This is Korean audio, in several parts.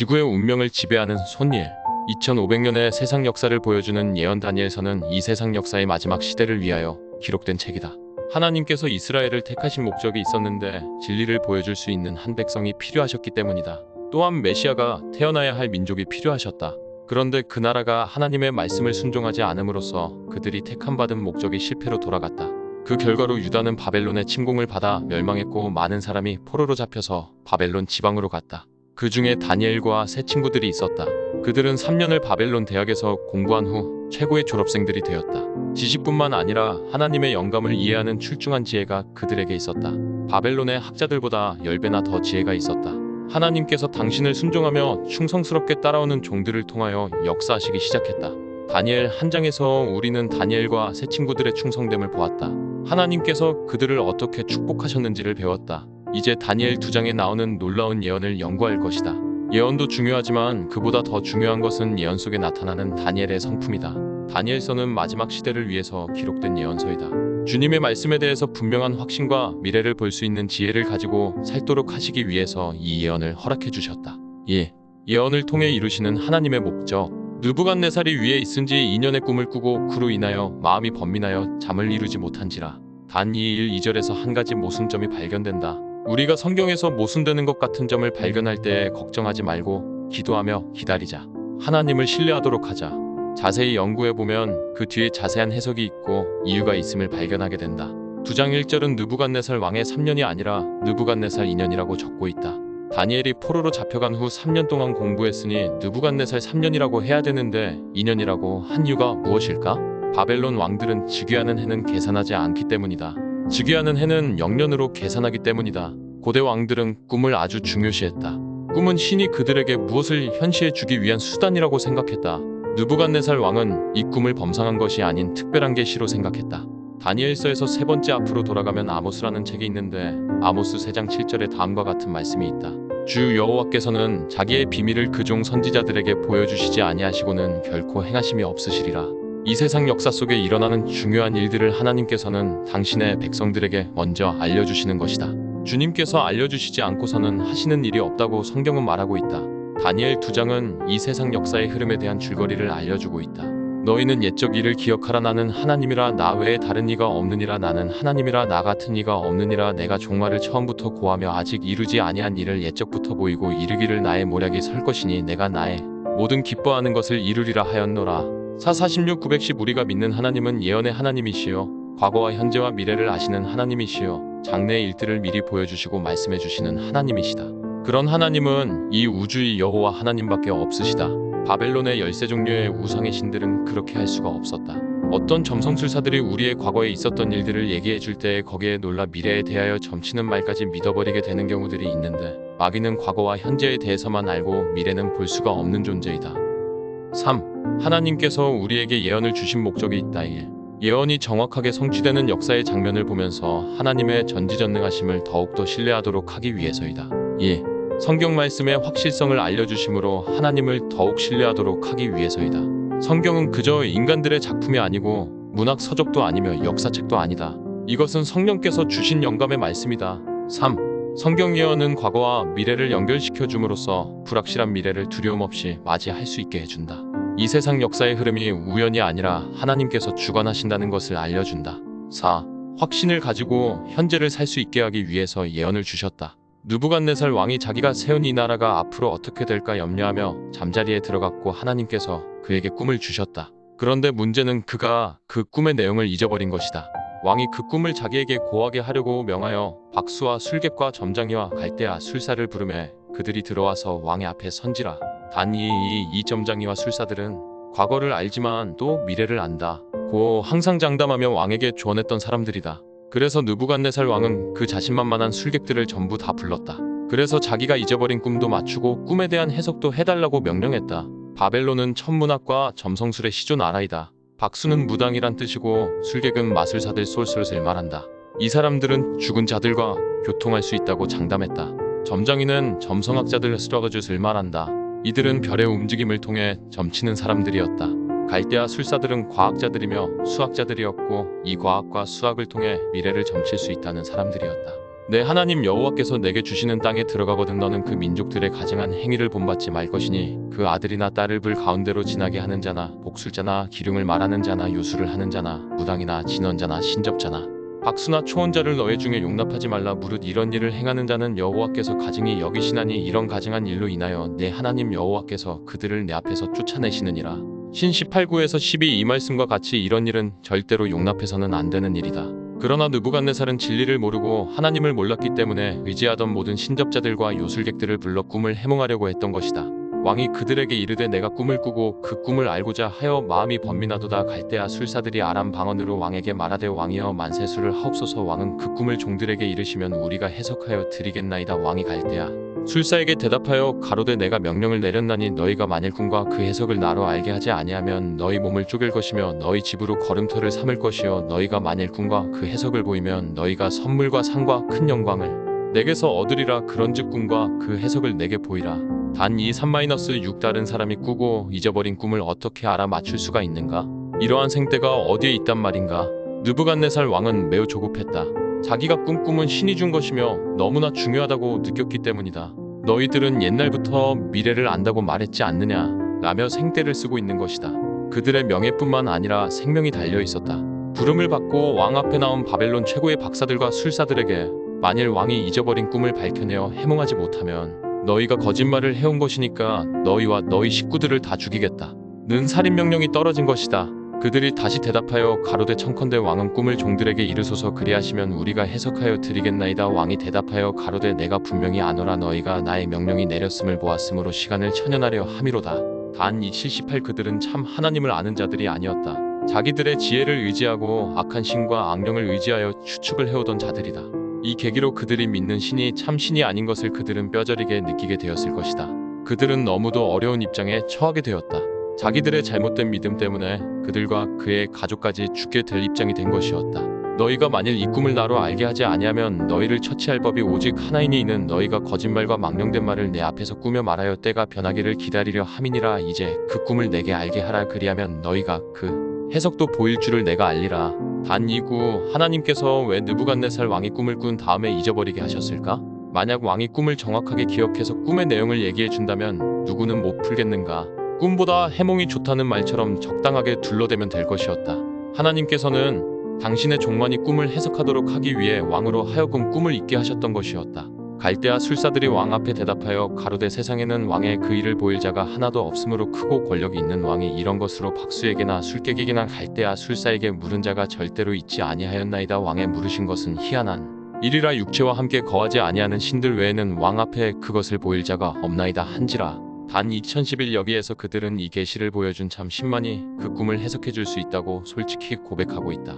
지구의 운명을 지배하는 손일. 2500년의 세상 역사를 보여주는 예언 다니엘서는 이 세상 역사의 마지막 시대를 위하여 기록된 책이다. 하나님께서 이스라엘을 택하신 목적이 있었는데 진리를 보여줄 수 있는 한 백성이 필요하셨기 때문이다. 또한 메시아가 태어나야 할 민족이 필요하셨다. 그런데 그 나라가 하나님의 말씀을 순종하지 않음으로써 그들이 택함받은 목적이 실패로 돌아갔다. 그 결과로 유다는 바벨론의 침공을 받아 멸망했고 많은 사람이 포로로 잡혀서 바벨론 지방으로 갔다. 그 중에 다니엘과 세 친구들이 있었다. 그들은 3년을 바벨론 대학에서 공부한 후 최고의 졸업생들이 되었다. 지식뿐만 아니라 하나님의 영감을 이해하는 출중한 지혜가 그들에게 있었다. 바벨론의 학자들보다 10배나 더 지혜가 있었다. 하나님께서 당신을 순종하며 충성스럽게 따라오는 종들을 통하여 역사하시기 시작했다. 다니엘 한 장에서 우리는 다니엘과 세 친구들의 충성됨을 보았다. 하나님께서 그들을 어떻게 축복하셨는지를 배웠다. 이제 다니엘 2장에 나오는 놀라운 예언을 연구할 것이다. 예언도 중요하지만 그보다 더 중요한 것은 예언 속에 나타나는 다니엘의 성품이다. 다니엘서는 마지막 시대를 위해서 기록된 예언서이다. 주님의 말씀에 대해서 분명한 확신과 미래를 볼 수 있는 지혜를 가지고 살도록 하시기 위해서 이 예언을 허락해 주셨다. 예언을 통해 이루시는 하나님의 목적. 느부갓네살이 위에 있은지 2년의 꿈을 꾸고 그로 인하여 마음이 번민하여 잠을 이루지 못한지라. 단 2일 2절에서 한 가지 모순점이 발견된다. 우리가 성경에서 모순되는 것 같은 점을 발견할 때 걱정하지 말고 기도하며 기다리자. 하나님을 신뢰하도록 하자. 자세히 연구해보면 그 뒤에 자세한 해석이 있고 이유가 있음을 발견하게 된다. 2장 1절은 느부갓네살 왕의 3년이 아니라 느부갓네살 2년이라고 적고 있다. 다니엘이 포로로 잡혀간 후 3년 동안 공부했으니 느부갓네살 3년이라고 해야 되는데 2년이라고 한 이유가 무엇일까? 바벨론 왕들은 즉위하는 해는 계산하지 않기 때문이다. 즉위하는 해는 영년으로 계산하기 때문이다. 고대 왕들은 꿈을 아주 중요시했다. 꿈은 신이 그들에게 무엇을 현시해 주기 위한 수단이라고 생각했다. 느부갓네살 왕은 이 꿈을 범상한 것이 아닌 특별한 계시로 생각했다. 다니엘서에서 세 번째 앞으로 돌아가면 아모스라는 책이 있는데 아모스 3장 7절에 다음과 같은 말씀이 있다. 주 여호와께서는 자기의 비밀을 그종 선지자들에게 보여주시지 아니하시고는 결코 행하심이 없으시리라. 이 세상 역사 속에 일어나는 중요한 일들을 하나님께서는 당신의 백성들에게 먼저 알려주시는 것이다. 주님께서 알려주시지 않고서는 하시는 일이 없다고 성경은 말하고 있다. 다니엘 2장은 이 세상 역사의 흐름에 대한 줄거리를 알려주고 있다. 너희는 옛적 일을 기억하라. 나는 하나님이라. 나 외에 다른 이가 없느니라. 나는 하나님이라. 나 같은 이가 없느니라. 내가 종말을 처음부터 고하며 아직 이루지 아니한 일을 옛적부터 보이고 이르기를 나의 모략이 설 것이니 내가 나의 모든 기뻐하는 것을 이루리라 하였노라. 사 46 910 우리가 믿는 하나님은 예언의 하나님이시요 과거와 현재와 미래를 아시는 하나님이시요 장래의 일들을 미리 보여주시고 말씀해 주시는 하나님이시다. 그런 하나님은 이 우주의 여호와 하나님밖에 없으시다. 바벨론의 13종류의 우상의 신들은 그렇게 할 수가 없었다. 어떤 점성술사들이 우리의 과거에 있었던 일들을 얘기해 줄 때 거기에 놀라 미래에 대하여 점치는 말까지 믿어버리게 되는 경우들이 있는데 마귀는 과거와 현재에 대해서만 알고 미래는 볼 수가 없는 존재이다. 3. 하나님께서 우리에게 예언을 주신 목적이 있다. 1. 예언이 정확하게 성취되는 역사의 장면을 보면서 하나님의 전지전능하심을 더욱더 신뢰하도록 하기 위해서이다. 2. 성경 말씀의 확실성을 알려주심으로 하나님을 더욱 신뢰하도록 하기 위해서이다. 성경은 그저 인간들의 작품이 아니고 문학 서적도 아니며 역사책도 아니다. 이것은 성령께서 주신 영감의 말씀이다. 3. 성경 예언은 과거와 미래를 연결시켜 줌으로써 불확실한 미래를 두려움 없이 맞이할 수 있게 해준다. 이 세상 역사의 흐름이 우연이 아니라 하나님께서 주관하신다는 것을 알려준다. 4. 확신을 가지고 현재를 살 수 있게 하기 위해서 예언을 주셨다. 느부갓네살 왕이 자기가 세운 이 나라가 앞으로 어떻게 될까 염려하며 잠자리에 들어갔고 하나님께서 그에게 꿈을 주셨다. 그런데 문제는 그가 그 꿈의 내용을 잊어버린 것이다. 왕이 그 꿈을 자기에게 고하게 하려고 명하여 박수와 술객과 점장이와 갈대아 술사를 부르매 그들이 들어와서 왕의 앞에 선지라. 단 이 점장이와 술사들은 과거를 알지만 또 미래를 안다. 고 항상 장담하며 왕에게 조언했던 사람들이다. 그래서 느부갓네살 왕은 그 자신만만한 술객들을 전부 다 불렀다. 그래서 자기가 잊어버린 꿈도 맞추고 꿈에 대한 해석도 해달라고 명령했다. 바벨론은 천문학과 점성술의 시조 나라이다. 박수는 무당이란 뜻이고 술객은 마술사들 쏠쏠을 말한다. 이 사람들은 죽은 자들과 교통할 수 있다고 장담했다. 점장이는 점성학자들 스트러거짓을 말한다. 이들은 별의 움직임을 통해 점치는 사람들이었다. 갈대아 술사들은 과학자들이며 수학자들이었고 이 과학과 수학을 통해 미래를 점칠 수 있다는 사람들이었다. 내 하나님 여호와께서 내게 주시는 땅에 들어가거든 너는 그 민족들의 가증한 행위를 본받지 말 것이니 그 아들이나 딸을 불 가운데로 지나게 하는 자나 복술자나 기륭을 말하는 자나 요술을 하는 자나 무당이나 진언자나 신접자나 박수나 초혼자를 너희 중에 용납하지 말라. 무릇 이런 일을 행하는 자는 여호와께서 가증히 여기시나니 이런 가증한 일로 인하여 내 하나님 여호와께서 그들을 내 앞에서 쫓아내시느니라. 신 18구에서 12 이 말씀과 같이 이런 일은 절대로 용납해서는 안 되는 일이다. 그러나 느부갓네살은 진리를 모르고 하나님을 몰랐기 때문에 의지하던 모든 신접자들과 요술객들을 불러 꿈을 해몽하려고 했던 것이다. 왕이 그들에게 이르되 내가 꿈을 꾸고 그 꿈을 알고자 하여 마음이 번민하도다. 갈대아 술사들이 아람 방언으로 왕에게 말하되 왕이여 만세수를 하옵소서. 왕은 그 꿈을 종들에게 이르시면 우리가 해석하여 드리겠나이다. 왕이 갈대아 술사에게 대답하여 가로되 내가 명령을 내렸나니 너희가 만일 꿈과 그 해석을 나로 알게 하지 아니하면 너희 몸을 쪼갤 것이며 너희 집으로 걸음터를 삼을 것이요 너희가 만일 꿈과 그 해석을 보이면 너희가 선물과 상과 큰 영광을 내게서 얻으리라. 그런즉 꿈과 그 해석을 내게 보이라. 단 이 3-6 다른 사람이 꾸고 잊어버린 꿈을 어떻게 알아 맞출 수가 있는가? 이러한 생때가 어디에 있단 말인가? 느부갓네살 왕은 매우 조급했다. 자기가 꿈꾸면 신이 준 것이며 너무나 중요하다고 느꼈기 때문이다. 너희들은 옛날부터 미래를 안다고 말했지 않느냐 라며 생떼를 쓰고 있는 것이다. 그들의 명예뿐만 아니라 생명이 달려 있었다. 부름을 받고 왕 앞에 나온 바벨론 최고의 박사들과 술사들에게 만일 왕이 잊어버린 꿈을 밝혀내어 해몽하지 못하면 너희가 거짓말을 해온 것이니까 너희와 너희 식구들을 다 죽이겠다 는 살인명령이 떨어진 것이다. 그들이 다시 대답하여 가로되 청컨대 왕은 꿈을 종들에게 이르소서 그리하시면 우리가 해석하여 드리겠나이다. 왕이 대답하여 가로되 내가 분명히 아노라. 너희가 나의 명령이 내렸음을 보았으므로 시간을 천연하려 함이로다. 단 이 78 그들은 참 하나님을 아는 자들이 아니었다. 자기들의 지혜를 의지하고 악한 신과 악령을 의지하여 추측을 해오던 자들이다. 이 계기로 그들이 믿는 신이 참 신이 아닌 것을 그들은 뼈저리게 느끼게 되었을 것이다. 그들은 너무도 어려운 입장에 처하게 되었다. 자기들의 잘못된 믿음 때문에 그들과 그의 가족까지 죽게 될 입장이 된 것이었다. 너희가 만일 이 꿈을 나로 알게 하지 아니하면 너희를 처치할 법이 오직 하나이니 이는 너희가 거짓말과 망령된 말을 내 앞에서 꾸며 말하여 때가 변하기를 기다리려 함이니라. 이제 그 꿈을 내게 알게 하라. 그리하면 너희가 그 해석도 보일 줄을 내가 알리라. 단 2구 하나님께서 왜 느부갓네살 왕이 꿈을 꾼 다음에 잊어버리게 하셨을까? 만약 왕이 꿈을 정확하게 기억해서 꿈의 내용을 얘기해 준다면 누구는 못 풀겠는가? 꿈보다 해몽이 좋다는 말처럼 적당하게 둘러대면 될 것이었다. 하나님께서는 당신의 종만이 꿈을 해석하도록 하기 위해 왕으로 하여금 꿈을 잊게 하셨던 것이었다. 갈대아 술사들이 왕 앞에 대답하여 가로되 세상에는 왕의 그 일을 보일 자가 하나도 없으므로 크고 권력이 있는 왕이 이런 것으로 박수에게나 술객에게나 갈대아 술사에게 물은 자가 절대로 있지 아니하였나이다. 왕의 물으신 것은 희한한 일이라 육체와 함께 거하지 아니하는 신들 외에는 왕 앞에 그것을 보일 자가 없나이다 한지라. 단 2011 여기에서 그들은 이 계시를 보여준 참 신만이 그 꿈을 해석해 줄 수 있다고 솔직히 고백하고 있다.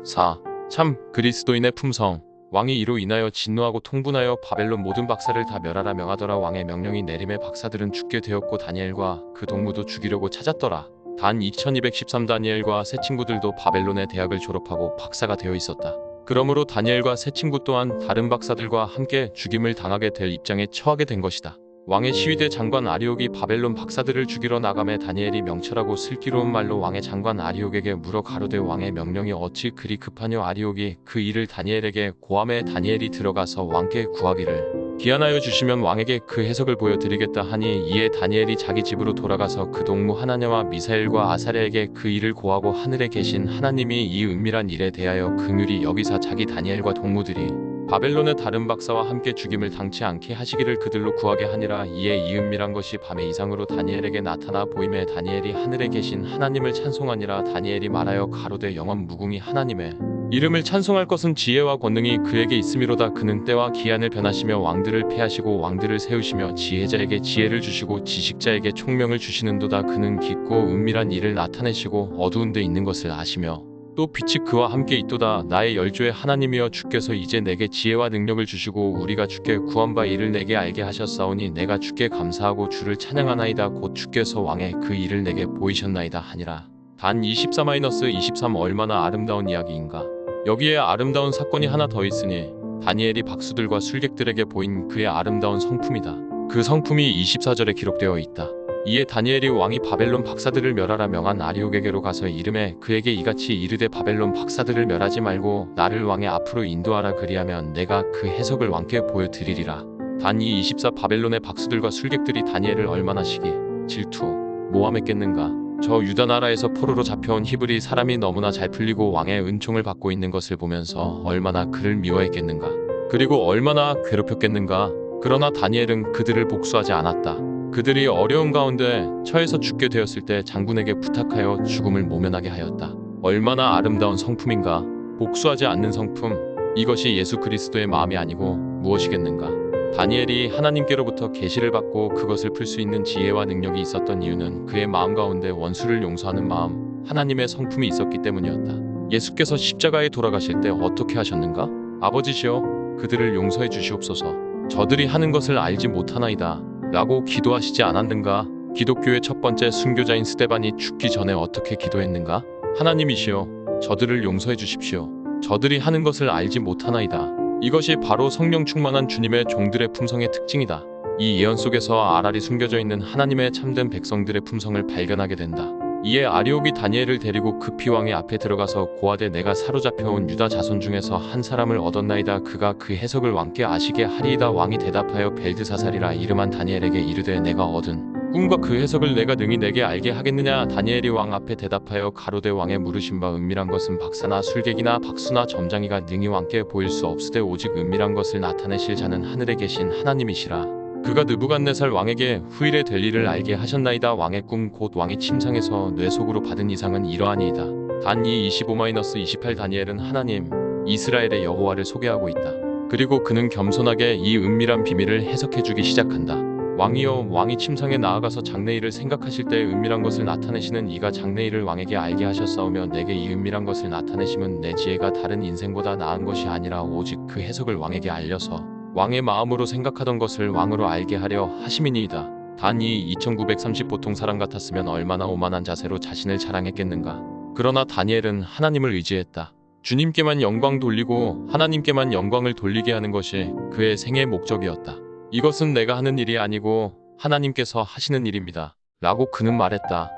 4. 참 그리스도인의 품성. 왕이 이로 인하여 진노하고 통분하여 바벨론 모든 박사를 다 멸하라 명하더라. 왕의 명령이 내림에 박사들은 죽게 되었고 다니엘과 그 동무도 죽이려고 찾았더라. 단 2213 다니엘과 세 친구들도 바벨론의 대학을 졸업하고 박사가 되어 있었다. 그러므로 다니엘과 세 친구 또한 다른 박사들과 함께 죽임을 당하게 될 입장에 처하게 된 것이다. 왕의 시위대 장관 아리옥이 바벨론 박사들을 죽이러 나가매 다니엘이 명철하고 슬기로운 말로 왕의 장관 아리옥에게 물어 가로되 왕의 명령이 어찌 그리 급하뇨? 아리옥이 그 일을 다니엘에게 고하매 다니엘이 들어가서 왕께 구하기를 기한하여 주시면 왕에게 그 해석을 보여드리겠다 하니 이에 다니엘이 자기 집으로 돌아가서 그 동무 하나냐와 미사엘과 아사랴에게 그 일을 고하고 하늘에 계신 하나님이 이 은밀한 일에 대하여 긍휼히 여기사 자기 다니엘과 동무들이 바벨론의 다른 박사와 함께 죽임을 당치 않게 하시기를 그들로 구하게 하니라. 이에 이 은밀한 것이 밤의 이상으로 다니엘에게 나타나 보임에 다니엘이 하늘에 계신 하나님을 찬송하니라. 다니엘이 말하여 가로되 영원 무궁히 하나님의 이름을 찬송할 것은 지혜와 권능이 그에게 있음이로다. 그는 때와 기한을 변하시며 왕들을 패하시고 왕들을 세우시며 지혜자에게 지혜를 주시고 지식자에게 총명을 주시는도다. 그는 깊고 은밀한 일을 나타내시고 어두운 데 있는 것을 아시며 또 빛이 그와 함께 있도다. 나의 열조의 하나님이여 주께서 이제 내게 지혜와 능력을 주시고 우리가 주께 구한 바 이를 내게 알게 하셨사오니 내가 주께 감사하고 주를 찬양하나이다. 곧 주께서 왕의 그 일을 내게 보이셨나이다 하니라. 단 24-23 얼마나 아름다운 이야기인가. 여기에 아름다운 사건이 하나 더 있으니 다니엘이 박수들과 술객들에게 보인 그의 아름다운 성품이다. 그 성품이 24절에 기록되어 있다. 이에 다니엘이 왕이 바벨론 박사들을 멸하라 명한 아리옥에게로 가서 이름에 그에게 이같이 이르되 바벨론 박사들을 멸하지 말고 나를 왕의 앞으로 인도하라 그리하면 내가 그 해석을 왕께 보여드리리라. 단2 24 바벨론의 박수들과 술객들이 다니엘을 얼마나 시기, 질투, 모함했겠는가. 저 유다 나라에서 포로로 잡혀온 히브리 사람이 너무나 잘 풀리고 왕의 은총을 받고 있는 것을 보면서 얼마나 그를 미워했겠는가. 그리고 얼마나 괴롭혔겠는가. 그러나 다니엘은 그들을 복수하지 않았다. 그들이 어려운 가운데 처해서 죽게 되었을 때 장군에게 부탁하여 죽음을 모면하게 하였다. 얼마나 아름다운 성품인가. 복수하지 않는 성품. 이것이 예수 그리스도의 마음이 아니고 무엇이겠는가. 다니엘이 하나님께로부터 계시를 받고 그것을 풀 수 있는 지혜와 능력이 있었던 이유는 그의 마음 가운데 원수를 용서하는 마음, 하나님의 성품이 있었기 때문이었다. 예수께서 십자가에 돌아가실 때 어떻게 하셨는가? 아버지시여, 그들을 용서해 주시옵소서. 저들이 하는 것을 알지 못하나이다. 라고 기도하시지 않았는가? 기독교의 첫 번째 순교자인 스데반이 죽기 전에 어떻게 기도했는가? 하나님이시여, 저들을 용서해 주십시오. 저들이 하는 것을 알지 못하나이다. 이것이 바로 성령 충만한 주님의 종들의 품성의 특징이다. 이 예언 속에서 아랄이 숨겨져 있는 하나님의 참된 백성들의 품성을 발견하게 된다. 이에 아리옥이 다니엘을 데리고 급히 왕의 앞에 들어가서 고하되 내가 사로잡혀온 유다 자손 중에서 한 사람을 얻었나이다. 그가 그 해석을 왕께 아시게 하리이다. 왕이 대답하여 벨드사살이라 이름한 다니엘에게 이르되 내가 얻은 꿈과 그 해석을 내가 능히 내게 알게 하겠느냐. 다니엘이 왕 앞에 대답하여 가로되 왕의 물으심 바 은밀한 것은 박사나 술객이나 박수나 점장이가 능히 왕께 보일 수 없으되 오직 은밀한 것을 나타내실 자는 하늘에 계신 하나님이시라. 그가 느부갓네살 왕에게 후일에 될 일을 알게 하셨나이다. 왕의 꿈 곧 왕이 침상에서 뇌 속으로 받은 이상은 이러하니이다. 단2 25-28 다니엘은 하나님 이스라엘의 여호와를 소개하고 있다. 그리고 그는 겸손하게 이 은밀한 비밀을 해석해주기 시작한다. 왕이여, 왕이 침상에 나아가서 장래일을 생각하실 때 은밀한 것을 나타내시는 이가 장래일을 왕에게 알게 하셨사오며 내게 이 은밀한 것을 나타내심은 내 지혜가 다른 인생보다 나은 것이 아니라 오직 그 해석을 왕에게 알려서 왕의 마음으로 생각하던 것을 왕으로 알게 하려 하심이니이다. 단2 2930 보통 사람 같았으면 얼마나 오만한 자세로 자신을 자랑했겠는가. 그러나 다니엘은 하나님을 의지했다. 주님께만 영광 돌리고 하나님께만 영광을 돌리게 하는 것이 그의 생애의 목적이었다. 이것은 내가 하는 일이 아니고 하나님께서 하시는 일입니다. 라고 그는 말했다.